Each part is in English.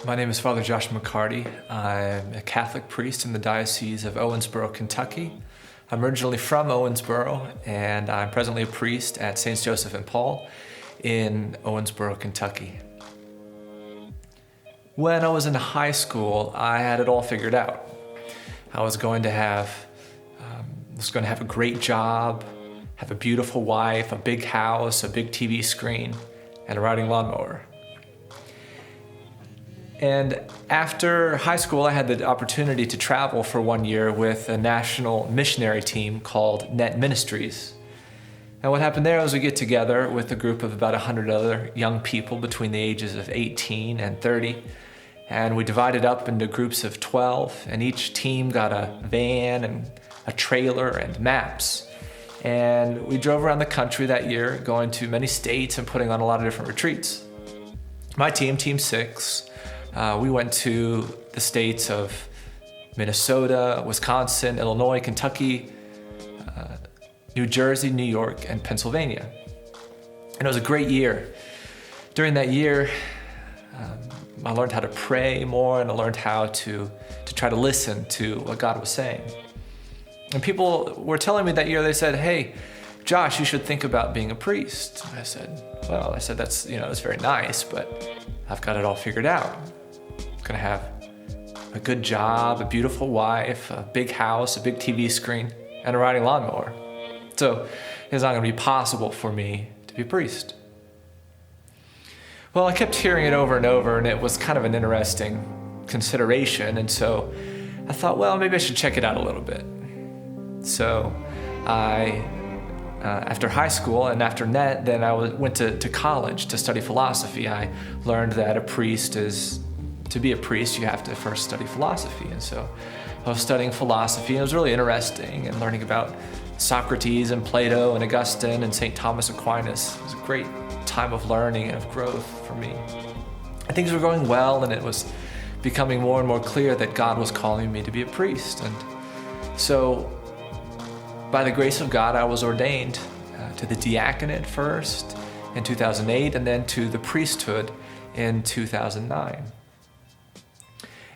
My name is Father Josh McCarty. I'm a Catholic priest in the Diocese of Owensboro, Kentucky. I'm originally from Owensboro, and I'm presently a priest at St. Joseph and Paul in Owensboro, Kentucky. When I was in high school, I had it all figured out. I was going to have a great job, have a beautiful wife, a big house, a big TV screen, and a riding lawnmower. And after high school, I had the opportunity to travel for 1 year with a national missionary team called NET Ministries. And what happened there was we get together with a group of about 100 other young people between the ages of 18 and 30. And we divided up into groups of 12, and each team got a van and a trailer and maps. And we drove around the country that year, going to many states and putting on a lot of different retreats. My team, Team 6, we went to the states of Minnesota, Wisconsin, Illinois, Kentucky, New Jersey, New York, and Pennsylvania. And it was a great year. During that year, I learned how to pray more, and I learned how to try to listen to what God was saying. And people were telling me that year, they said, "Hey, Josh, you should think about being a priest." And I said, that's very nice, but I've got it all figured out. I'm gonna have a good job, a beautiful wife, a big house, a big TV screen, and a riding lawnmower. So it's not gonna be possible for me to be a priest. Well, I kept hearing it over and over, and it was kind of an interesting consideration. And so I thought, well, maybe I should check it out a little bit. So after high school and after NET, then I went to college to study philosophy. I learned that to be a priest, you have to first study philosophy. And so I was studying philosophy, and it was really interesting, and learning about Socrates and Plato and Augustine and St. Thomas Aquinas. It was a great time of learning and of growth for me. And things were going well, and it was becoming more and more clear that God was calling me to be a priest. And so by the grace of God, I was ordained to the diaconate first in 2008, and then to the priesthood in 2009.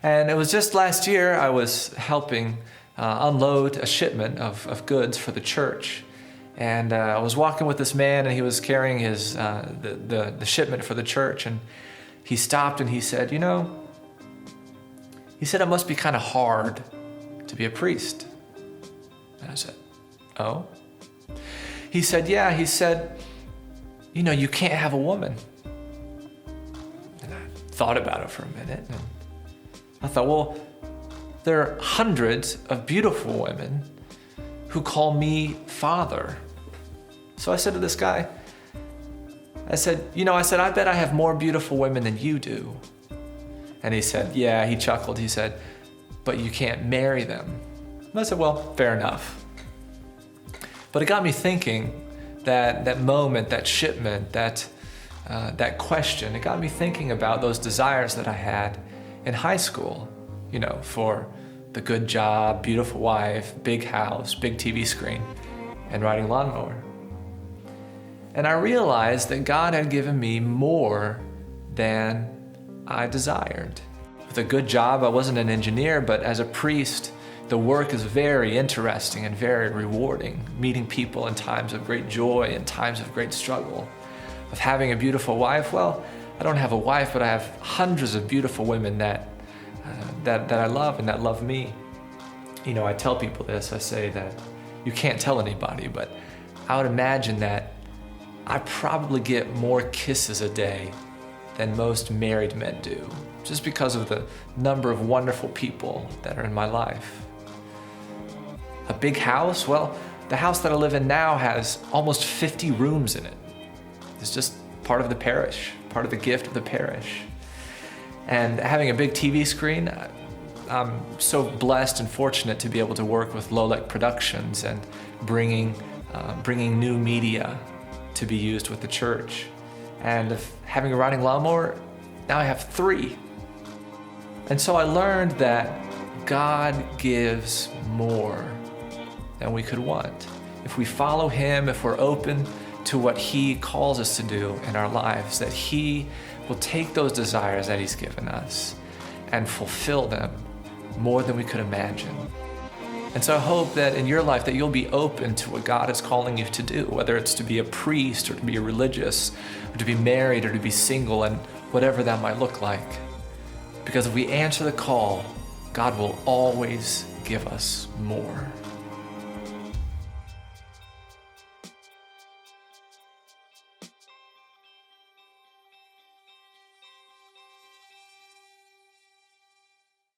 And it was just last year I was helping unload a shipment of goods for the church. And I was walking with this man, and he was carrying the shipment for the church. And he stopped and he said, it must be kind of hard to be a priest. And I said, oh? He said, yeah. He said, you can't have a woman. And I thought about it for a minute, and I thought, well, there are hundreds of beautiful women who call me father. So I said to this guy, I said, I bet I have more beautiful women than you do. And he said, yeah, he chuckled. He said, but you can't marry them. And I said, well, fair enough. But it got me thinking, that moment, that shipment, that question, it got me thinking about those desires that I had in high school, for the good job, beautiful wife, big house, big TV screen, and riding lawnmower. And I realized that God had given me more than I desired. With a good job, I wasn't an engineer, but as a priest, the work is very interesting and very rewarding, meeting people in times of great joy and times of great struggle. With having a beautiful wife, well, I don't have a wife, but I have hundreds of beautiful women that I love and that love me. I tell people this, I say that you can't tell anybody, but I would imagine that I probably get more kisses a day than most married men do, just because of the number of wonderful people that are in my life. A big house? Well, the house that I live in now has almost 50 rooms in it. It's just part of the parish, part of the gift of the parish. And having a big TV screen, I'm so blessed and fortunate to be able to work with Lolek Productions and bringing new media to be used with the church. And having a riding lawnmower, now I have 3. And so I learned that God gives more than we could want. If we follow Him, if we're open to what He calls us to do in our lives, that He will take those desires that He's given us and fulfill them more than we could imagine. And so I hope that in your life that you'll be open to what God is calling you to do, whether it's to be a priest or to be a religious, or to be married or to be single, and whatever that might look like. Because if we answer the call, God will always give us more.